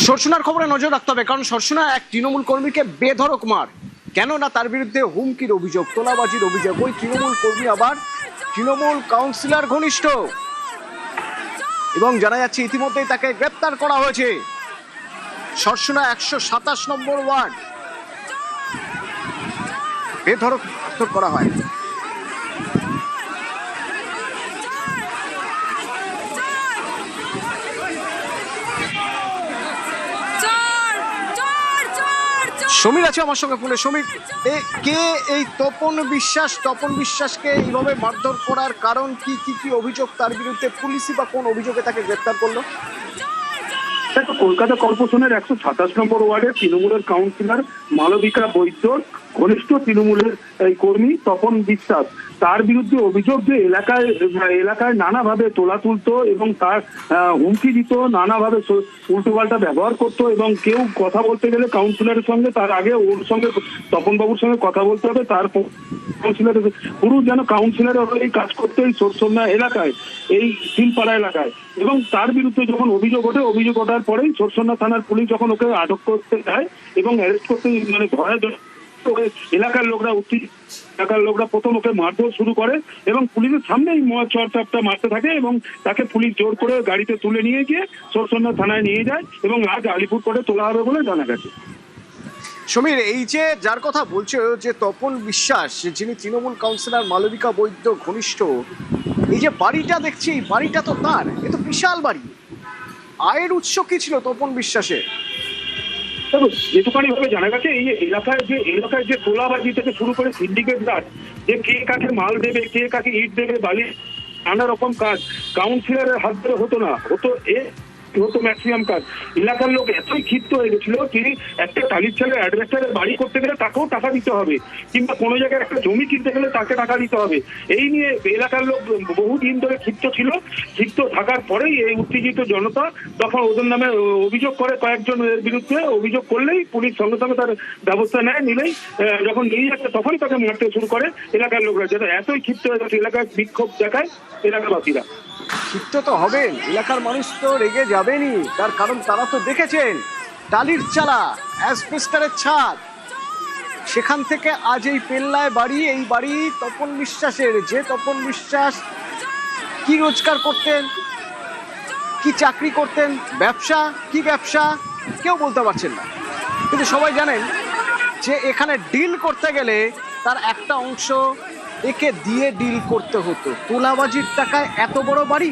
সরসুনার খবরে নজর রাখতে হবে, কারণ সরসুনা এক তৃণমূল কর্মীকে বেধড়ক মার, কেননা তার বিরুদ্ধে হুমকির অভিযোগ, তোলাবাজির অভিযোগ। ওই তৃণমূল কর্মী আবার তৃণমূল কাউন্সিলর ঘনিষ্ঠ, এবং জানা যাচ্ছে ইতিমধ্যেই তাকে গ্রেপ্তার করা হয়েছে। সরসুনা 127 নম্বর ওয়ার্ড বেধড়ক মারধর করা হয়। সমীর আছে আমার সঙ্গে ফোনে। সমীর, কে এই তপন বিশ্বাসকে এইভাবে মারধর করার কারণ কি? কি অভিযোগ তার বিরুদ্ধে? পুলিশই বা কোন অভিযোগে তাকে গ্রেপ্তার করলো? দেখো, কলকাতা কর্পোরেশনের 127 নম্বর ওয়ার্ডের তৃণমূলের কাউন্সিলর মালবিকা বৈদ্যর ঘনিষ্ঠ তৃণমূলের এই কর্মী তপন বিশ্বাস, তার বিরুদ্ধে অভিযোগ যে এলাকায় নানাভাবে তোলা তুলতো এবং তার হুমকি দিত, নানাভাবে উল্টোপাল্টা ব্যবহার করতো, এবং কেউ কথা বলতে গেলে কাউন্সিলরের সঙ্গে তার আগে ওর সঙ্গে তপন বাবুর সঙ্গে কথা বলতে হবে। তার কাউন্সিলর পুরো যেন কাউন্সিলরের এই কাজ করতে এই সরসন্না এলাকায়, এই সিলপাড়া এলাকায়। এবং তার বিরুদ্ধে যখন অভিযোগ ওঠার পরেই সরসন্না থানার পুলিশ যখন ওকে আটক করতে যায় এবং অ্যারেস্ট করতে ধরে, এলাকার লোকরা প্রথম ওকে মারধর শুরু করে এবং পুলিশের সামনেই চড়চাপটা মারতে থাকে এবং তাকে পুলিশ জোর করে গাড়িতে তুলে নিয়ে গিয়ে সরসন্না থানায় নিয়ে যায় এবং আজ আলিপুর কোর্টে তোলা হবে বলে জানা গেছে। সমীর, এই যে যার কথা বলছে যে তপন বিশ্বাস, যিনি তৃণমূল কাউন্সিলর মালবিকা বৈদ্য ঘনিষ্ঠ, এই যে বাড়িটা দেখছি, বাড়িটা তো তার, এ তো বিশাল বাড়ি। আয়ের উৎস কি ছিল তপন বিশ্বাসের? যেটুকানি ভাবে জানা গেছে, এই এলাকায় যে তোলাবাজি থেকে শুরু করে সিন্ডিকেট রাজ, যে কে কাকে মাল দেবে, কে কাকে ইট দেবে, বালি, নানা রকম কাজ কাউন্সিলরের হাত ধরে হতো না, হতো ম্যাক্সিমাম কাজ। এলাকার লোক এতই ক্ষিপ্ত হয়ে গেছিল যে একটা টালির চালের অ্যাডভেস্টারের বাড়ি করতে গেলে তাকেও টাকা দিতে হবে, কিংবা কোনো জায়গায় একটা জমি কিনতে গেলে তাকে টাকা দিতে হবে। এই নিয়ে এলাকার লোক বহুদিন ধরে ক্ষিপ্ত ছিল। ক্ষিপ্ত থাকার পরেই এই উত্তেজিত জনতা তখন ওদের নামে অভিযোগ করে, কয়েকজনের বিরুদ্ধে অভিযোগ করলেই পুলিশ সঙ্গে সঙ্গে তার ব্যবস্থা নিলেই যখন নিয়ে যাচ্ছে তখনই তাকে মারতে শুরু করে এলাকার লোকরা, যেটা এতই ক্ষিপ্ত হয়ে গেছে এলাকায় বিক্ষোভ দেখায় এলাকাবাসীরা। ক্ষিপ্ত তো হবেন, এলাকার মানুষ তো রেগে যাবেনই, তার কারণ তারা তো দেখেছেন টালির চালা, অ্যাসবেস্টারের ছাদ, সেখান থেকে আজ এই পেল্লায় বাড়ি। এই বাড়ি তপন বিশ্বাসের। যে তপন বিশ্বাস কি রোজগার করতেন, কি চাকরি করতেন, কি ব্যবসা কেউ বলতে পারছেন না, কিন্তু সবাই জানেন যে এখানে ডিল করতে গেলে তার একটা অংশ একে দিয়ে ডিল করতে হতো। তোলাবাজির টাকায় এত বড় বাড়ি,